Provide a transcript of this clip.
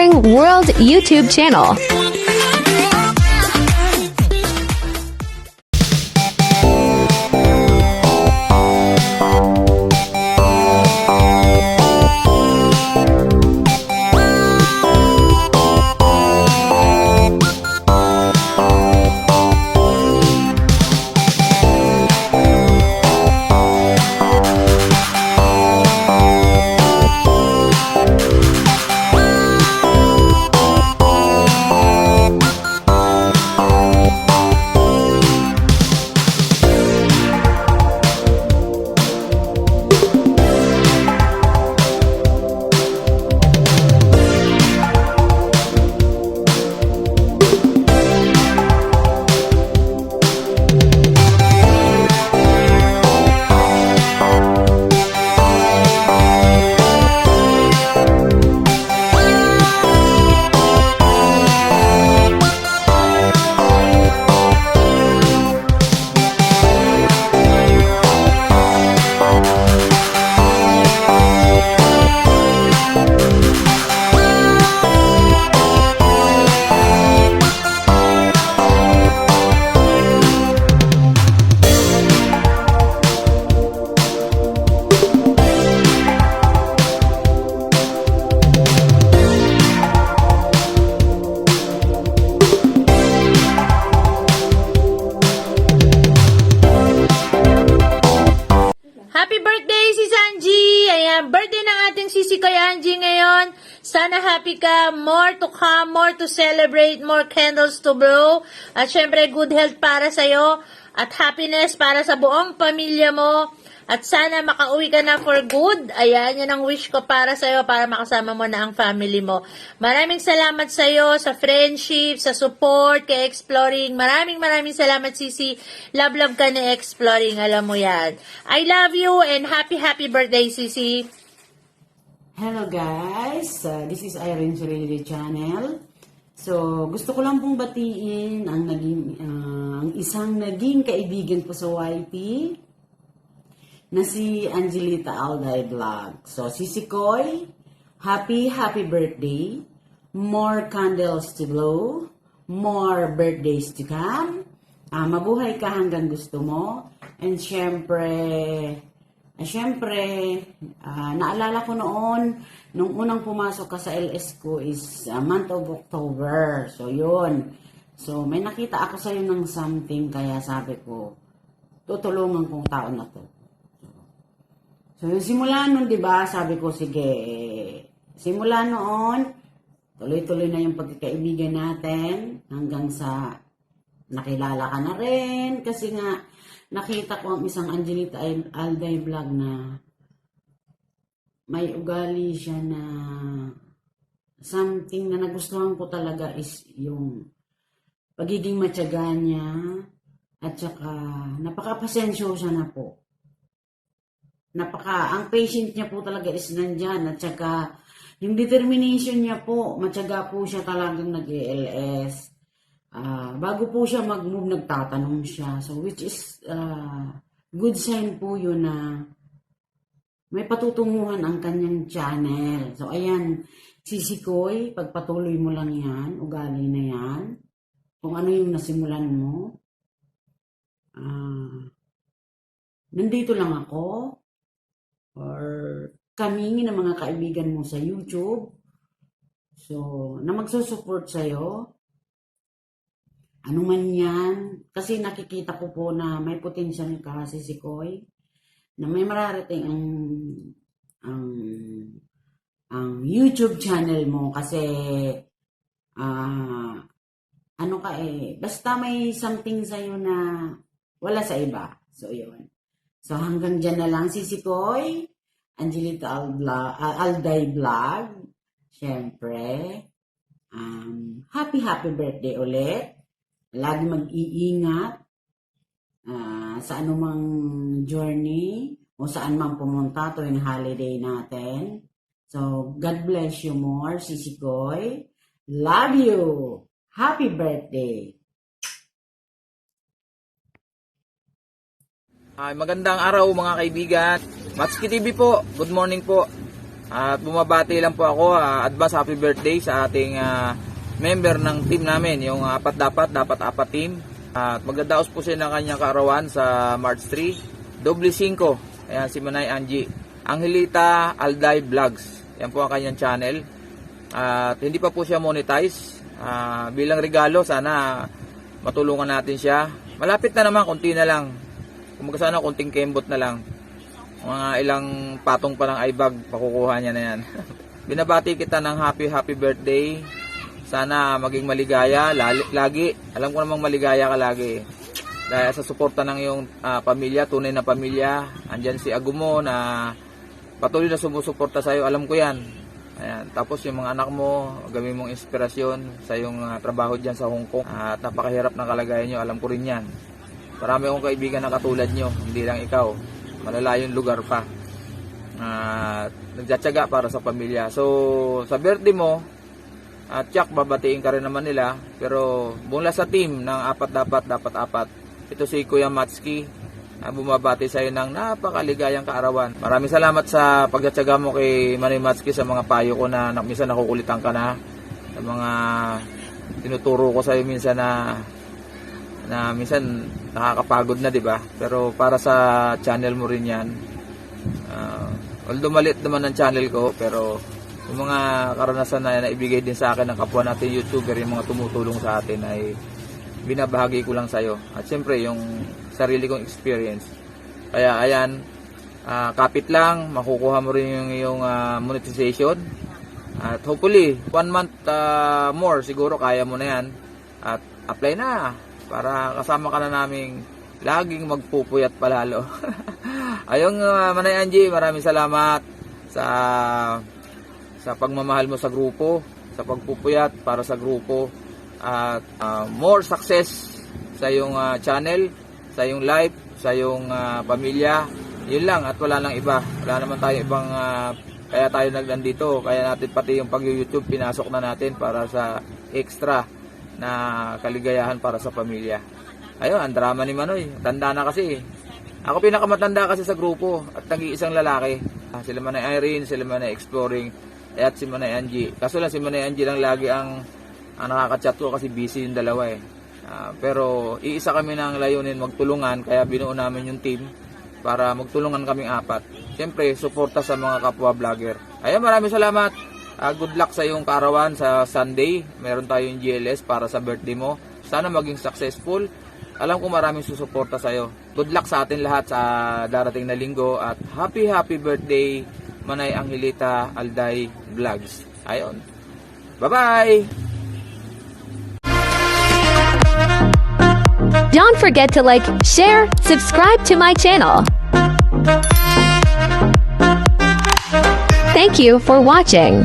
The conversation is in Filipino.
Exploring World YouTube channel. Happy birthday si Sanji! Ayan, birthday ng ating sisi kay Angie ngayon. Sana happy ka, more to come, more to celebrate, more candles to blow. At syempre, good health para sa'yo. At happiness para sa buong pamilya mo. At sana makauwi ka na for good. Ayan, yan ang wish ko para sa'yo, para makasama mo na ang family mo. Maraming salamat sa'yo, sa friendship, sa support, kay Exploring. Maraming salamat, Sisi. Love ka ni Exploring, alam mo yan. I love you and happy birthday, Sisi. Hello guys, this is Irene Surili Channel. So, gusto ko lang pong batiin ang isang naging kaibigan ko sa YT na si Angelita Alday Vlog. So, Sisi Koy, happy birthday. More candles to blow. More birthdays to come. Mabuhay ka hanggang gusto mo. And syempre, naalala ko noon, nung unang pumasok ka sa LS ko is month of October. So, yun. So, may nakita ako sa'yo ng something, kaya sabi ko, tutulungan kong tao na to. So, simula nun, di ba, sabi ko, sige, simula noon, tuloy-tuloy na yung pagkakaibigan natin, hanggang sa nakilala ka na rin, kasi nga, nakita ko ang isang Angelita Alday Vlog na may ugali siya na something na nagustuhan ko talaga is yung pagiging matyaga niya at saka napaka-pasensyosa na po. Ang patient niya po talaga is nandyan at saka yung determination niya po, matyaga po siya talagang nag-ELS. Bago po siya mag-move, nagtatanong siya. So, which is good sign po yun na may patutunguhan ang kanyang channel. So, ayan, Sisi Koy, pagpatuloy mo lang yan, ugali na yan. Kung ano yung nasimulan mo. Nandito lang ako, or kami ng mga kaibigan mo sa YouTube. So, na magsusupport sa'yo. Ano man yan, kasi nakikita ko po na may potential ka, Sisi Koy, na may mararating ang YouTube channel mo kasi basta may something sa'yo na wala sa iba. So, yun. So, hanggang dyan na lang, Sisi Koy, Angelita Alday Vlog. Siyempre, happy birthday ulit. Lagi mag-iingat sa anumang journey o saan man pumunta tuwing holiday natin. So, God bless you more, Sisi Koy. Love you! Happy birthday! Magandang araw mga kaibigan. Matsuki TV po. Good morning po. At bumabati lang po ako, advance happy birthday sa ating member ng team namin, yung apat team. At magdadaos po siya ng kanyang kaarawan sa March 3, doble 5. Ayan, si Manay Angie. Angelita Alday Vlogs. Yan po ang kanyang channel. At hindi pa po siya monetize. Bilang regalo, sana matulungan natin siya. Malapit na naman, konti na lang. Kung sana konting kembot na lang. Mga ilang patong pa ng ibag, pakukuha niya na yan. Binabati kita ng happy birthday. Sana maging maligaya lagi. Alam ko namang maligaya ka lagi. Dahil sa suporta ng iyong pamilya, tunay na pamilya. Andyan si Agumo na patuloy na sumusuporta sa iyo. Alam ko yan. Ayan. Tapos yung mga anak mo, gawin mong inspirasyon sa iyong trabaho dyan sa Hong Kong. At napakahirap ng kalagayan nyo. Alam ko rin yan. Marami akong kaibigan na katulad nyo. Hindi lang ikaw. Malalayong lugar pa. Nagtsatsaga para sa pamilya. So, sa birthday mo, Chuck, babatiin ka rin naman nila. Pero, mula sa team ng dapat apat. Ito si Kuya Matski. Bumabati sa iyo ng napakaligayang kaarawan. Maraming salamat sa pagtsatsaga mo kay Manay Matski sa mga payo ko na minsan nakukulitan ka na. Sa mga tinuturo ko sa iyo minsan na minsan nakakapagod na, di ba? Pero para sa channel mo rin yan. Although maliit naman ang channel ko, pero yung mga karanasan na naibigay din sa akin ng kapwa natin YouTuber, yung mga tumutulong sa atin ay binabahagi ko lang sa iyo. At siyempre yung sarili kong experience. Kaya ayan, kapit lang, makukuha mo rin yung iyong monetization. At hopefully 1 month more siguro kaya mo na yan. At apply na para kasama ka na naming laging magpupuyat palalo. Ayong Manay Angie, maraming salamat sa pagmamahal mo sa grupo, sa pagpupuyat para sa grupo, at more success sa iyong channel, sa iyong life, sa iyong pamilya. Yun lang at wala nang iba. Wala naman tayong ibang kaya tayo nandito. Kaya natin pati yung pag-YouTube pinasok na natin para sa extra na kaligayahan para sa pamilya. Ayun, ang drama ni Manoy. Tanda na kasi. Ako pinakamatanda kasi sa grupo at nag-iisang lalaki. Sila Manay Irene, sila Manay Exploring, at si Manay Angie. Kaso lang si Manay Angie lang lagi ang nakaka-chat ko kasi busy yung dalawa eh. Pero iisa kami ng layunin magtulungan, kaya binuo namin yung team para magtulungan kaming apat. Siyempre, suporta sa mga kapwa vlogger. Ayun, maraming salamat. Good luck sa iyong kaarawan sa Sunday. Meron tayong GLS para sa birthday mo. Sana maging successful. Alam ko maraming susuporta sa iyo. Good luck sa atin lahat sa darating na linggo. At happy birthday, Manay Angelita Alday Vlogs. Ayun. Bye-bye! Don't forget to like, share, subscribe to my channel. Thank you for watching.